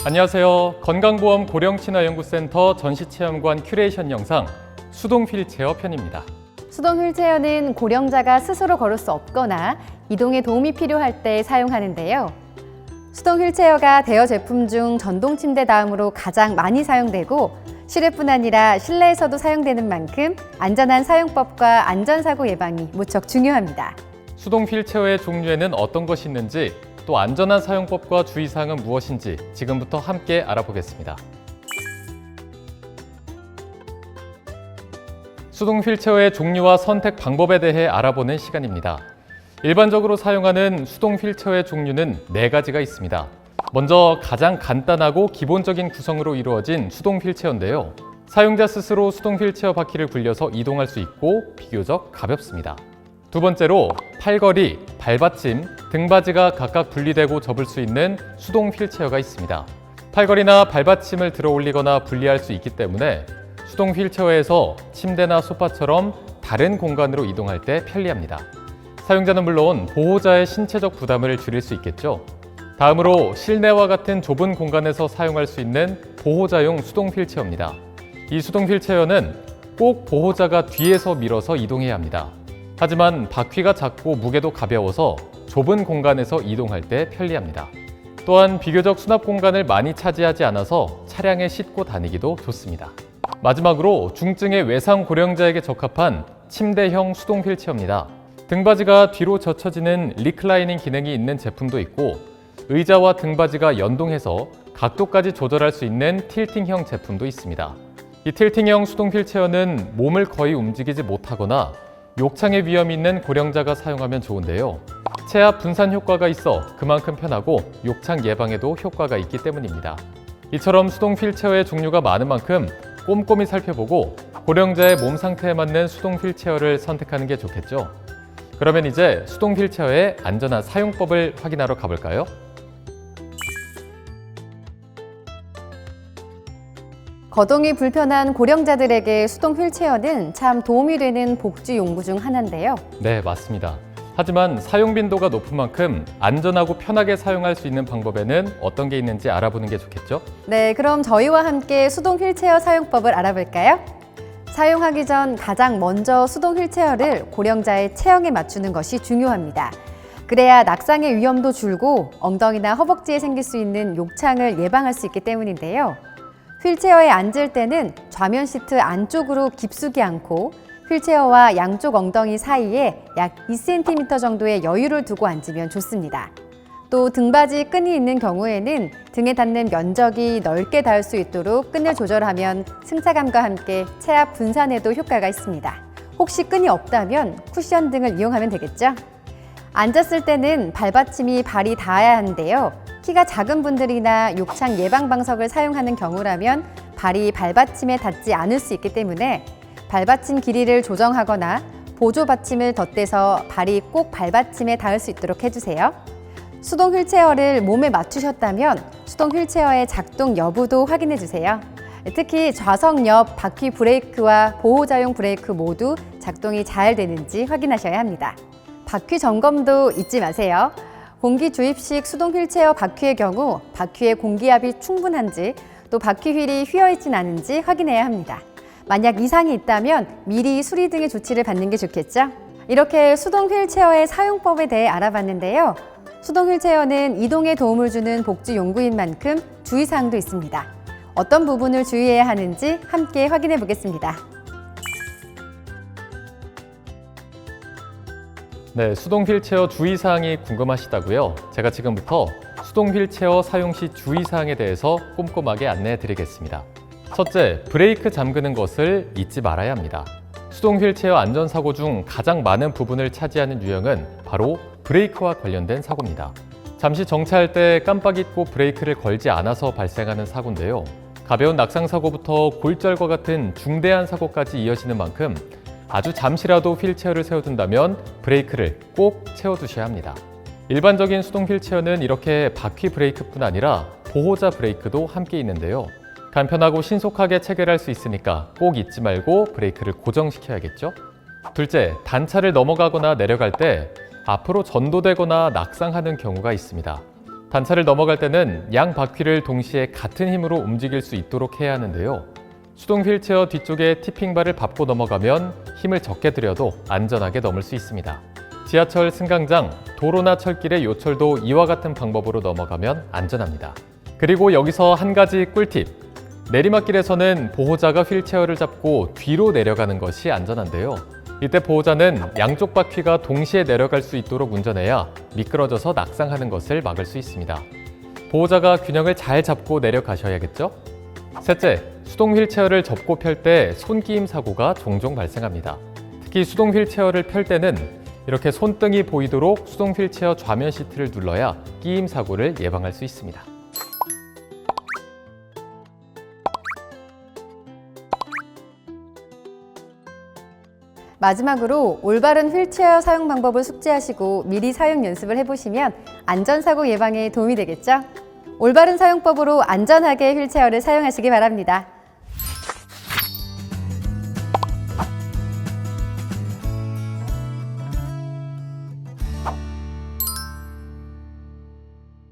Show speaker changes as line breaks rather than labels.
안녕하세요. 건강보험 고령친화연구센터 전시체험관 큐레이션 영상 수동 휠체어 편입니다.
수동 휠체어는 고령자가 스스로 걸을 수 없거나 이동에 도움이 필요할 때 사용하는데요. 수동 휠체어가 대여 제품 중 전동 침대 다음으로 가장 많이 사용되고 실외뿐 아니라 실내에서도 사용되는 만큼 안전한 사용법과 안전사고 예방이 무척 중요합니다.
수동 휠체어의 종류에는 어떤 것이 있는지, 또 안전한 사용법과 주의사항은 무엇인지 지금부터 함께 알아보겠습니다. 수동 휠체어의 종류와 선택 방법에 대해 알아보는 시간입니다. 일반적으로 사용하는 수동 휠체어의 종류는 4가지가 있습니다. 먼저 가장 간단하고 기본적인 구성으로 이루어진 수동 휠체어인데요. 사용자 스스로 수동 휠체어 바퀴를 굴려서 이동할 수 있고 비교적 가볍습니다. 두 번째로 팔걸이, 발받침, 등받이가 각각 분리되고 접을 수 있는 수동 휠체어가 있습니다. 팔걸이나 발받침을 들어 올리거나 분리할 수 있기 때문에 수동 휠체어에서 침대나 소파처럼 다른 공간으로 이동할 때 편리합니다. 사용자는 물론 보호자의 신체적 부담을 줄일 수 있겠죠. 다음으로 실내와 같은 좁은 공간에서 사용할 수 있는 보호자용 수동 휠체어입니다. 이 수동 휠체어는 꼭 보호자가 뒤에서 밀어서 이동해야 합니다. 하지만 바퀴가 작고 무게도 가벼워서 좁은 공간에서 이동할 때 편리합니다. 또한 비교적 수납 공간을 많이 차지하지 않아서 차량에 싣고 다니기도 좋습니다. 마지막으로 중증의 외상 고령자에게 적합한 침대형 수동 휠체어입니다. 등받이가 뒤로 젖혀지는 리클라이닝 기능이 있는 제품도 있고 의자와 등받이가 연동해서 각도까지 조절할 수 있는 틸팅형 제품도 있습니다. 이 틸팅형 수동 휠체어는 몸을 거의 움직이지 못하거나 욕창의 위험이 있는 고령자가 사용하면 좋은데요. 체압 분산 효과가 있어 그만큼 편하고 욕창 예방에도 효과가 있기 때문입니다. 이처럼 수동 휠체어의 종류가 많은 만큼 꼼꼼히 살펴보고 고령자의 몸 상태에 맞는 수동 휠체어를 선택하는 게 좋겠죠. 그러면 이제 수동 휠체어의 안전한 사용법을 확인하러 가볼까요?
거동이 불편한 고령자들에게 수동 휠체어는 참 도움이 되는 복지 용구 중 하나인데요.
네, 맞습니다. 하지만 사용 빈도가 높은 만큼 안전하고 편하게 사용할 수 있는 방법에는 어떤 게 있는지 알아보는 게 좋겠죠?
네, 그럼 저희와 함께 수동 휠체어 사용법을 알아볼까요? 사용하기 전 가장 먼저 수동 휠체어를 고령자의 체형에 맞추는 것이 중요합니다. 그래야 낙상의 위험도 줄고 엉덩이나 허벅지에 생길 수 있는 욕창을 예방할 수 있기 때문인데요. 휠체어에 앉을 때는 좌면 시트 안쪽으로 깊숙이 앉고 휠체어와 양쪽 엉덩이 사이에 약 2cm 정도의 여유를 두고 앉으면 좋습니다. 또 등받이 끈이 있는 경우에는 등에 닿는 면적이 넓게 닿을 수 있도록 끈을 조절하면 승차감과 함께 체압 분산에도 효과가 있습니다. 혹시 끈이 없다면 쿠션 등을 이용하면 되겠죠? 앉았을 때는 발받침이 발이 닿아야 하는데요. 키가 작은 분들이나 욕창 예방 방석을 사용하는 경우라면 발이 발받침에 닿지 않을 수 있기 때문에 발받침 길이를 조정하거나 보조 받침을 덧대서 발이 꼭 발받침에 닿을 수 있도록 해주세요. 수동 휠체어를 몸에 맞추셨다면 수동 휠체어의 작동 여부도 확인해 주세요. 특히 좌석 옆 바퀴 브레이크와 보호자용 브레이크 모두 작동이 잘 되는지 확인하셔야 합니다. 바퀴 점검도 잊지 마세요. 공기 주입식 수동 휠체어 바퀴의 경우 바퀴의 공기압이 충분한지 또 바퀴 휠이 휘어있진 않은지 확인해야 합니다. 만약 이상이 있다면 미리 수리 등의 조치를 받는 게 좋겠죠? 이렇게 수동 휠체어의 사용법에 대해 알아봤는데요. 수동 휠체어는 이동에 도움을 주는 복지 용구인 만큼 주의사항도 있습니다. 어떤 부분을 주의해야 하는지 함께 확인해 보겠습니다.
네, 수동 휠체어 주의사항이 궁금하시다고요? 제가 지금부터 수동 휠체어 사용 시 주의사항에 대해서 꼼꼼하게 안내해 드리겠습니다. 첫째, 브레이크 잠그는 것을 잊지 말아야 합니다. 수동 휠체어 안전사고 중 가장 많은 부분을 차지하는 유형은 바로 브레이크와 관련된 사고입니다. 잠시 정차할 때 깜빡 잊고 브레이크를 걸지 않아서 발생하는 사고인데요. 가벼운 낙상사고부터 골절과 같은 중대한 사고까지 이어지는 만큼 아주 잠시라도 휠체어를 세워둔다면 브레이크를 꼭 채워두셔야 합니다. 일반적인 수동 휠체어는 이렇게 바퀴 브레이크뿐 아니라 보호자 브레이크도 함께 있는데요. 간편하고 신속하게 체결할 수 있으니까 꼭 잊지 말고 브레이크를 고정시켜야겠죠? 둘째, 단차를 넘어가거나 내려갈 때 앞으로 전도되거나 낙상하는 경우가 있습니다. 단차를 넘어갈 때는 양 바퀴를 동시에 같은 힘으로 움직일 수 있도록 해야 하는데요. 수동 휠체어 뒤쪽에 티핑바를 밟고 넘어가면 힘을 적게 들여도 안전하게 넘을 수 있습니다. 지하철 승강장, 도로나 철길의 요철도 이와 같은 방법으로 넘어가면 안전합니다. 그리고 여기서 한 가지 꿀팁! 내리막길에서는 보호자가 휠체어를 잡고 뒤로 내려가는 것이 안전한데요. 이때 보호자는 양쪽 바퀴가 동시에 내려갈 수 있도록 운전해야 미끄러져서 낙상하는 것을 막을 수 있습니다. 보호자가 균형을 잘 잡고 내려가셔야겠죠? 셋째, 수동 휠체어를 접고 펼 때 손끼임 사고가 종종 발생합니다. 특히 수동 휠체어를 펼 때는 이렇게 손등이 보이도록 수동 휠체어 좌면 시트를 눌러야 끼임 사고를 예방할 수 있습니다.
마지막으로 올바른 휠체어 사용 방법을 숙지하시고 미리 사용 연습을 해보시면 안전사고 예방에 도움이 되겠죠? 올바른 사용법으로 안전하게 휠체어를 사용하시기 바랍니다.